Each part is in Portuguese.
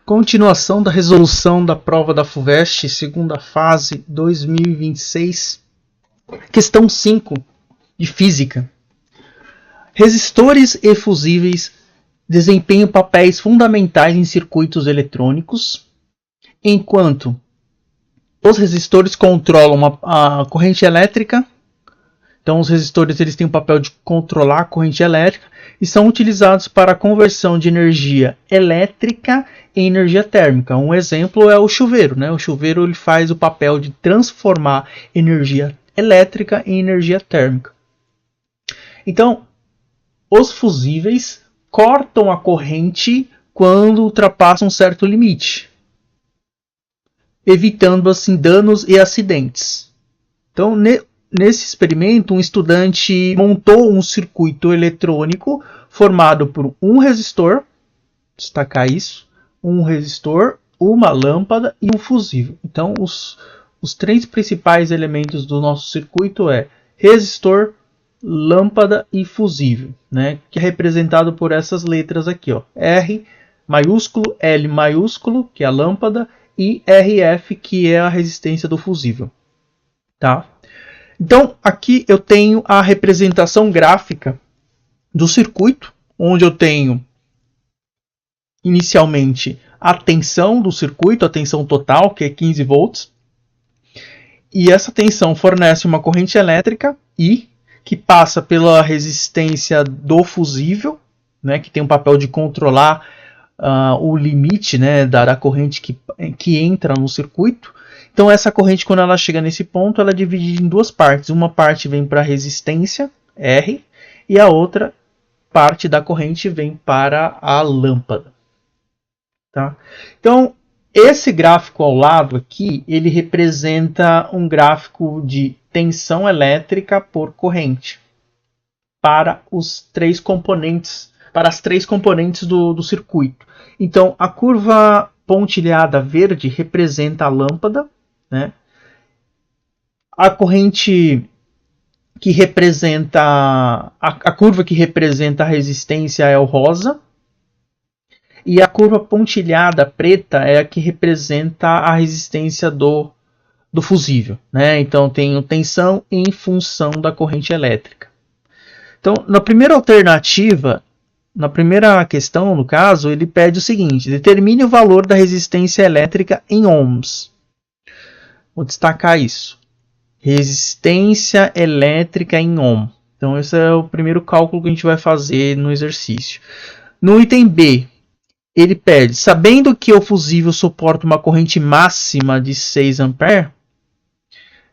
Continuação da resolução da prova da FUVEST, segunda fase 2026, questão 5 de física. Resistores e fusíveis desempenham papéis fundamentais em circuitos eletrônicos, enquanto os resistores controlam a corrente elétrica. Então, os resistores eles têm o papel de controlar a corrente elétrica e são utilizados para a conversão de energia elétrica em energia térmica. Um exemplo é o chuveiro, né? O chuveiro ele faz o papel de transformar energia elétrica em energia térmica. Então, os fusíveis cortam a corrente quando ultrapassam um certo limite, evitando assim danos e acidentes. Então, nesse experimento, um estudante montou um circuito eletrônico formado por um resistor, destacar isso, um resistor, uma lâmpada e um fusível. Então, os três principais elementos do nosso circuito é resistor, lâmpada e fusível, né? Que é representado por essas letras aqui, ó, R maiúsculo, L maiúsculo, que é a lâmpada, e RF, que é a resistência do fusível, tá? Então, aqui eu tenho a representação gráfica do circuito, onde eu tenho inicialmente a tensão do circuito, a tensão total, que é 15 volts. E essa tensão fornece uma corrente elétrica I, que passa pela resistência do fusível, né, que tem o papel de controlar o limite, né, da corrente que entra no circuito. Então essa corrente, quando ela chega nesse ponto, ela é dividida em duas partes. Uma parte vem para a resistência, R, e a outra parte da corrente vem para a lâmpada. Tá? Então, esse gráfico ao lado aqui, ele representa um gráfico de tensão elétrica por corrente para os três componentes, para as três componentes do circuito. Então, a curva pontilhada verde representa a lâmpada, né? A corrente que representa a curva que representa a resistência é o rosa, e a curva pontilhada preta é a que representa a resistência do fusível, né? Então tenho tensão em função da corrente elétrica. Então, na primeira alternativa, na primeira questão, no caso, ele pede o seguinte: determine o valor da resistência elétrica em ohms. Vou destacar isso. Resistência elétrica em ohm. Então, esse é o primeiro cálculo que a gente vai fazer no exercício. No item B, ele pede, sabendo que o fusível suporta uma corrente máxima de 6 A,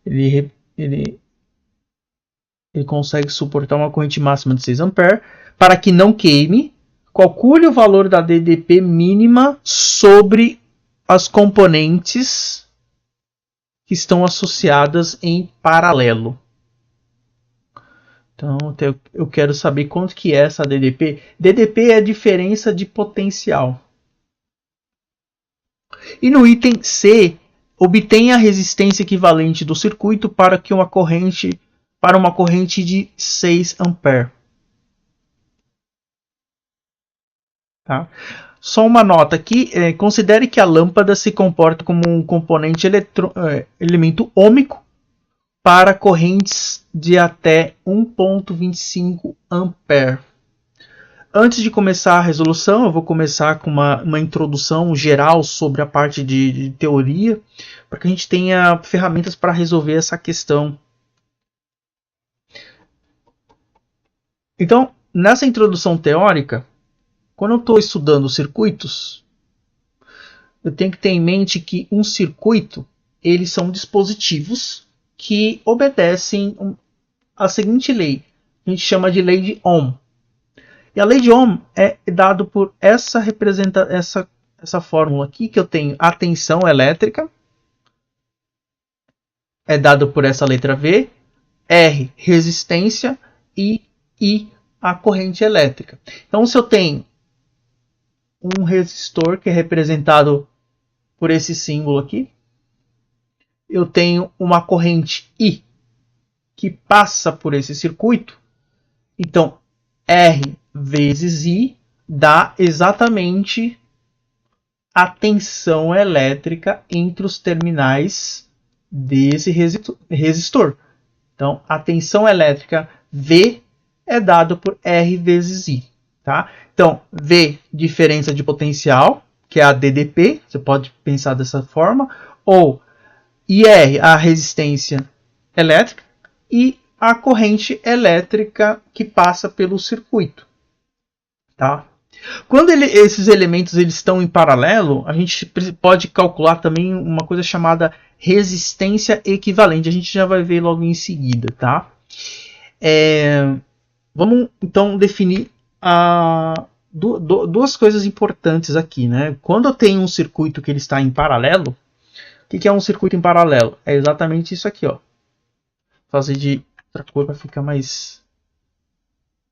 ele consegue suportar uma corrente máxima de 6 A, para que não queime, calcule o valor da DDP mínima sobre as componentes que estão associadas em paralelo. Então, eu quero saber quanto que é essa DDP. DDP é a diferença de potencial. E no item C, obtenha a resistência equivalente do circuito para uma corrente de 6 A. Tá? Só uma nota aqui, considere que a lâmpada se comporta como um componente elemento ôhmico para correntes de até 1,25 A. Antes de começar a resolução, eu vou começar com uma introdução geral sobre a parte de teoria, para que a gente tenha ferramentas para resolver essa questão. Então, nessa introdução teórica, quando eu estou estudando circuitos, eu tenho que ter em mente que um circuito, eles são dispositivos que obedecem a seguinte lei, a gente chama de lei de Ohm. E a lei de Ohm é dada por essa fórmula aqui, que eu tenho a tensão elétrica, é dada por essa letra V, R, resistência, e I, a corrente elétrica. Então, se eu tenho um resistor que é representado por esse símbolo aqui, eu tenho uma corrente I que passa por esse circuito. Então, R vezes I dá exatamente a tensão elétrica entre os terminais desse resistor. Então, a tensão elétrica V é dada por R vezes I. Tá? Então, V, diferença de potencial, que é a DDP, você pode pensar dessa forma, ou IR, a resistência elétrica, e a corrente elétrica que passa pelo circuito. Tá? Quando esses elementos eles estão em paralelo, a gente pode calcular também uma coisa chamada resistência equivalente. A gente já vai ver logo em seguida. Tá? Vamos então definir duas coisas importantes aqui. Né? Quando eu tenho um circuito que ele está em paralelo, o que é um circuito em paralelo? É exatamente isso aqui. Ó. Vou fazer de outra cor para ficar mais...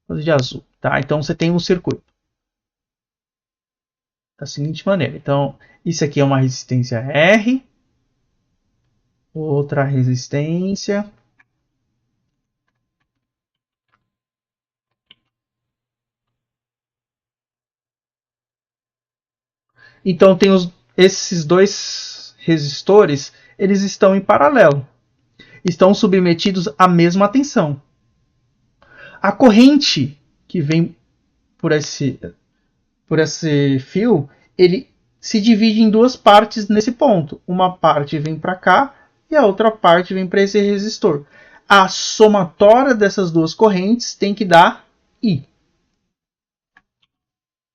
Vou fazer de azul. Tá? Então você tem um circuito da seguinte maneira. Então, isso aqui é uma resistência R, outra resistência, então tem esses dois resistores, eles estão em paralelo, estão submetidos à mesma tensão. A corrente que vem por esse fio, ele se divide em duas partes nesse ponto. Uma parte vem para cá e a outra parte vem para esse resistor. A somatória dessas duas correntes tem que dar I.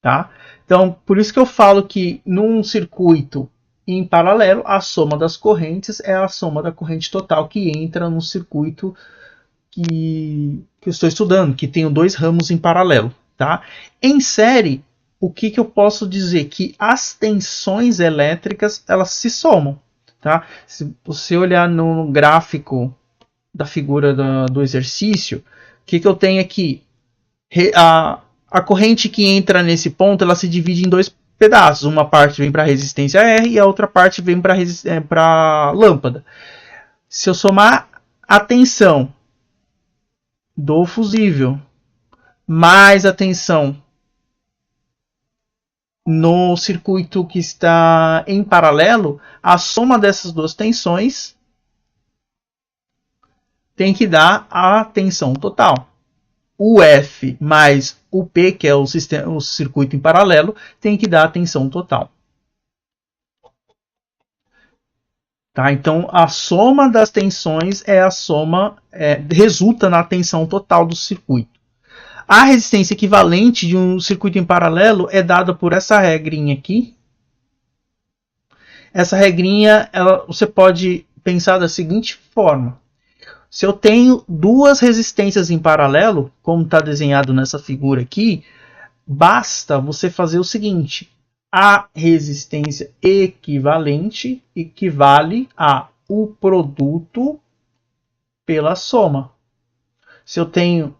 Tá? Então, por isso que eu falo que num circuito em paralelo, a soma das correntes é a soma da corrente total que entra no circuito que eu estou estudando, que tem dois ramos em paralelo. Tá? Em série, o que eu posso dizer? Que as tensões elétricas elas se somam. Tá? Se você olhar no gráfico da figura do exercício, o que eu tenho aqui? A corrente que entra nesse ponto ela se divide em dois pedaços. Uma parte vem para a resistência R e a outra parte vem para a lâmpada. Se eu somar a tensão do fusível mais a tensão no circuito que está em paralelo, a soma dessas duas tensões tem que dar a tensão total. O F mais o P, que é o circuito em paralelo, tem que dar a tensão total. Tá? Então, a soma das tensões é a soma, resulta na tensão total do circuito. A resistência equivalente de um circuito em paralelo é dada por essa regrinha aqui. Essa regrinha você pode pensar da seguinte forma. Se eu tenho duas resistências em paralelo, como está desenhado nessa figura aqui, basta você fazer o seguinte. A resistência equivalente equivale a o produto pela soma. Se eu tenho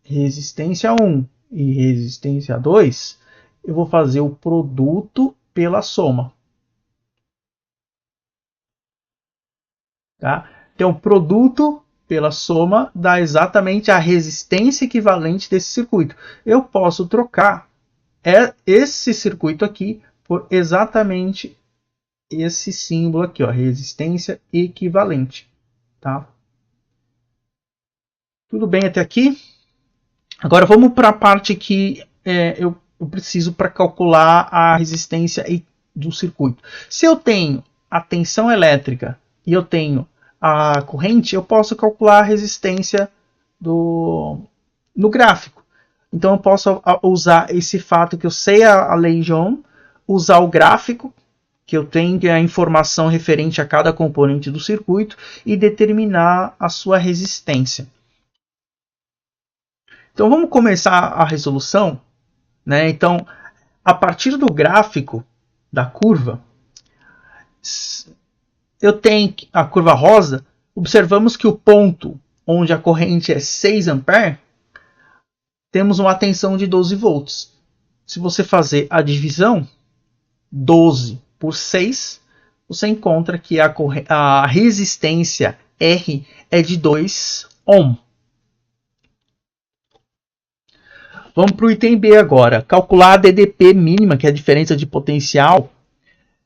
resistência 1 e resistência 2, eu vou fazer o produto pela soma. Tá? Então, o produto pela soma dá exatamente a resistência equivalente desse circuito. Eu posso trocar esse circuito aqui por exatamente esse símbolo aqui, ó, resistência equivalente. Tá? Tudo bem até aqui? Agora vamos para a parte que eu preciso para calcular a resistência do circuito. Se eu tenho a tensão elétrica e eu tenho a corrente, eu posso calcular a resistência no gráfico. Então eu posso usar esse fato que eu sei a lei de Ohm, usar o gráfico, que eu tenho a informação referente a cada componente do circuito e determinar a sua resistência. Então vamos começar a resolução. Né? Então, a partir do gráfico da curva, eu tenho a curva rosa, observamos que o ponto onde a corrente é 6 A, temos uma tensão de 12 volts. Se você fazer a divisão, 12 por 6, você encontra que a resistência R é de 2 ohm. Vamos para o item B agora. Calcular a DDP mínima, que é a diferença de potencial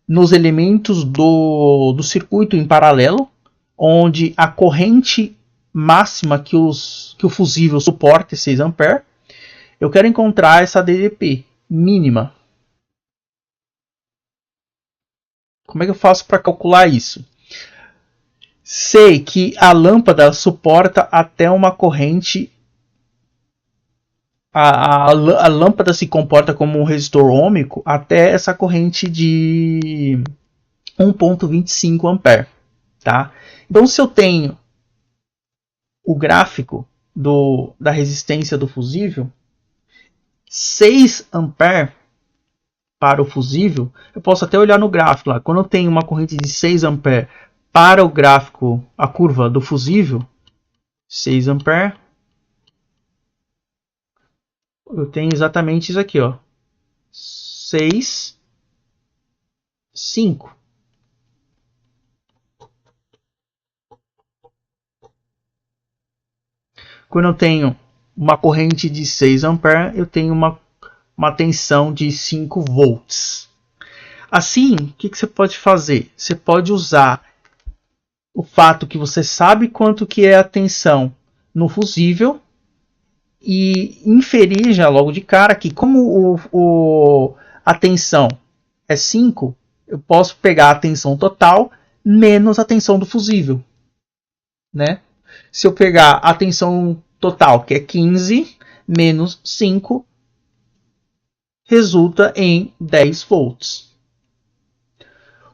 nos elementos do circuito em paralelo, onde a corrente máxima que o fusível suporta é 6 A. Eu quero encontrar essa DDP mínima. Como é que eu faço para calcular isso? Sei que a lâmpada suporta até uma corrente. A lâmpada se comporta como um resistor ôhmico até essa corrente de 1,25 A. Tá? Então, se eu tenho o gráfico da resistência do fusível, 6 A para o fusível, eu posso até olhar no gráfico lá. Quando eu tenho uma corrente de 6 A para o gráfico, a curva do fusível, 6 A, eu tenho exatamente isso aqui, ó. 6, 5. Quando eu tenho uma corrente de 6 A, eu tenho uma tensão de 5 volts. Assim, o que você pode fazer? Você pode usar o fato que você sabe quanto que é a tensão no fusível e inferir já logo de cara que como a tensão é 5, eu posso pegar a tensão total menos a tensão do fusível, né? Se eu pegar a tensão total, que é 15, menos 5, resulta em 10 volts.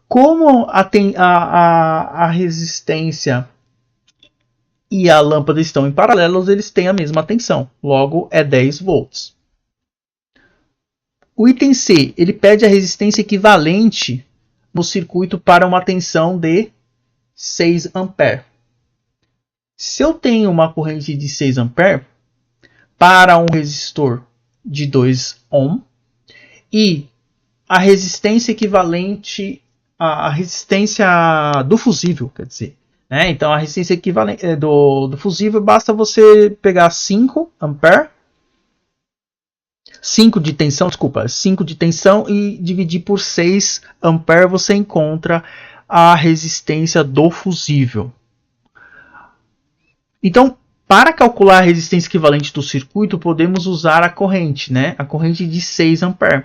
Como a resistência e a lâmpada estão em paralelo, eles têm a mesma tensão. Logo, é 10 volts. O item C, ele pede a resistência equivalente no circuito para uma tensão de 6 A. Se eu tenho uma corrente de 6 A para um resistor de 2 ohm e a resistência equivalente à resistência do fusível, quer dizer, né? Então a resistência equivalente do fusível, basta você pegar 5 A, 5 de tensão, desculpa, 5 de tensão e dividir por 6 A, você encontra a resistência do fusível. Então, para calcular a resistência equivalente do circuito, podemos usar a corrente, né? A corrente de 6 A.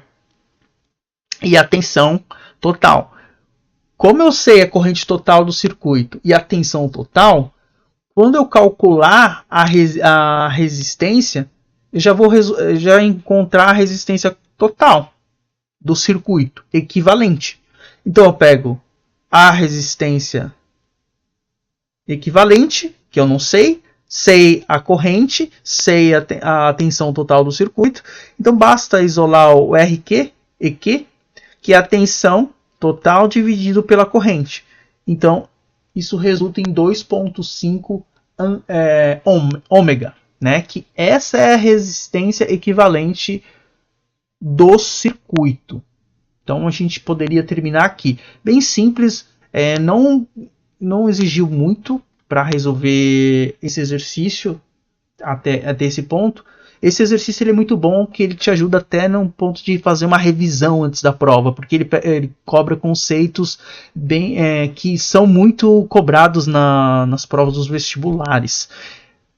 E a tensão total. Como eu sei a corrente total do circuito e a tensão total, quando eu calcular a resistência, eu já vou encontrar a resistência total do circuito equivalente. Então eu pego a resistência equivalente, que eu não sei a corrente, sei a tensão total do circuito. Então basta isolar o RQ, EQ, que é a tensão total dividido pela corrente. Então isso resulta em 2,5 ômega, né? Que essa é a resistência equivalente do circuito. Então a gente poderia terminar aqui. Bem simples, não exigiu muito para resolver esse exercício até esse ponto. Esse exercício ele é muito bom, que ele te ajuda até no ponto de fazer uma revisão antes da prova, porque ele cobra conceitos que são muito cobrados nas provas dos vestibulares.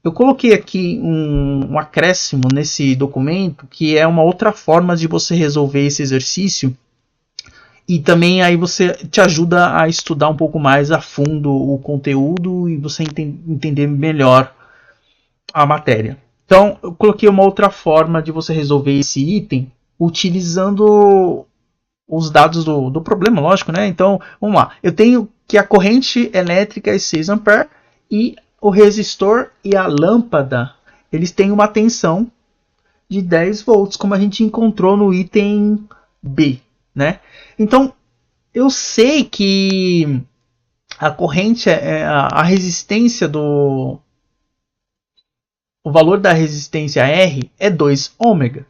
Eu coloquei aqui um acréscimo nesse documento, que é uma outra forma de você resolver esse exercício. E também aí você te ajuda a estudar um pouco mais a fundo o conteúdo e você entender melhor a matéria. Então, eu coloquei uma outra forma de você resolver esse item utilizando os dados do problema, lógico, né? Então, vamos lá. Eu tenho que a corrente elétrica é 6 A e o resistor e a lâmpada, eles têm uma tensão de 10 volts, como a gente encontrou no item B, né? Então, eu sei que a corrente, a resistência o valor da resistência R é 2 ômega.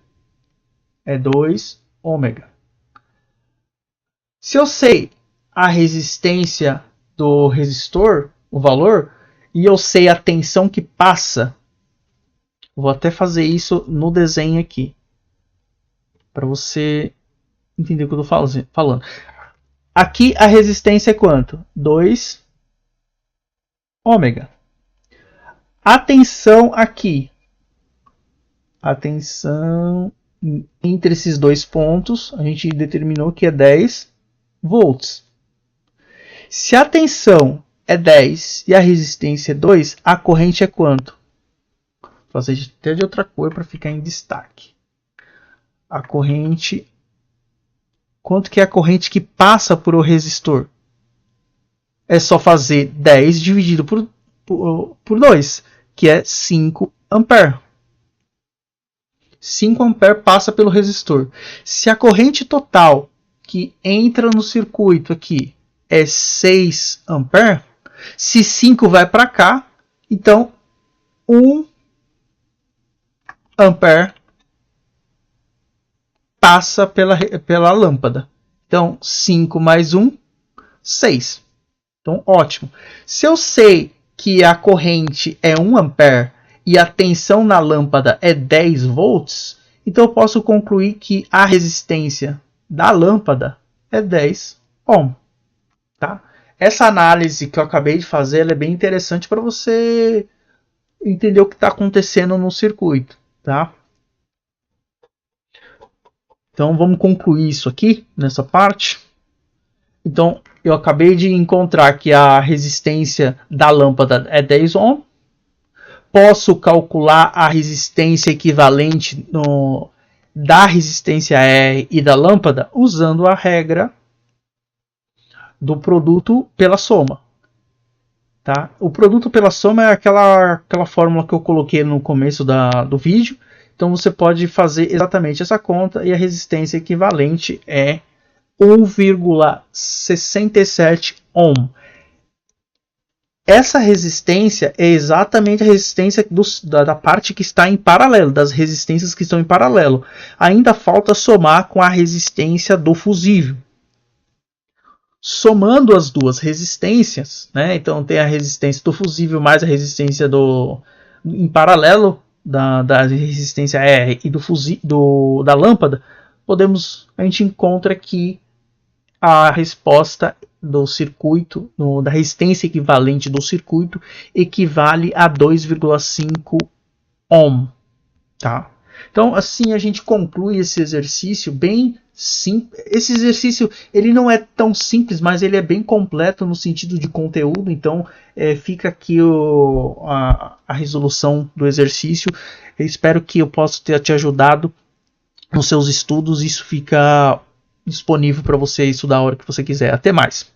É 2 ômega. Se eu sei a resistência do resistor, o valor, e eu sei a tensão que passa, vou até fazer isso no desenho aqui, para você entender o que eu estou falando. Aqui a resistência é quanto? 2 ômega. A tensão aqui. A tensão entre esses dois pontos, a gente determinou que é 10 volts. Se a tensão é 10 e a resistência é 2, a corrente é quanto? Vou fazer até de outra cor para ficar em destaque. A corrente... Quanto que é a corrente que passa por o resistor? É só fazer 10 dividido por 2, que é 5 ampere. 5 ampere passa pelo resistor. Se a corrente total que entra no circuito aqui é 6 ampere, se 5 vai para cá, então 1 ampere passa pela lâmpada. Então 5 mais 1, 6. Então ótimo. Se eu sei que a corrente é 1 ampere e a tensão na lâmpada é 10 volts, então eu posso concluir que a resistência da lâmpada é 10 ohm. Tá? Essa análise que eu acabei de fazer ela é bem interessante para você entender o que está acontecendo no circuito. Tá? Então vamos concluir isso aqui, nessa parte. Então eu acabei de encontrar que a resistência da lâmpada é 10 ohm. Posso calcular a resistência equivalente da resistência R e da lâmpada usando a regra do produto pela soma. Tá? O produto pela soma é aquela fórmula que eu coloquei no começo do vídeo. Então você pode fazer exatamente essa conta e a resistência equivalente é 1,67 ohm. Essa resistência é exatamente a resistência da parte que está em paralelo, das resistências que estão em paralelo. Ainda falta somar com a resistência do fusível. Somando as duas resistências, né? Então tem a resistência do fusível mais a resistência em paralelo da resistência R e da lâmpada, a gente encontra aqui a resposta do circuito, da resistência equivalente do circuito, equivale a 2,5 ohm. Tá? Então, assim a gente conclui esse exercício bem simples. Esse exercício ele não é tão simples, mas ele é bem completo no sentido de conteúdo. Então, fica aqui a resolução do exercício. Eu espero que eu possa ter te ajudado nos seus estudos. Isso fica disponível para você estudar a hora que você quiser. Até mais!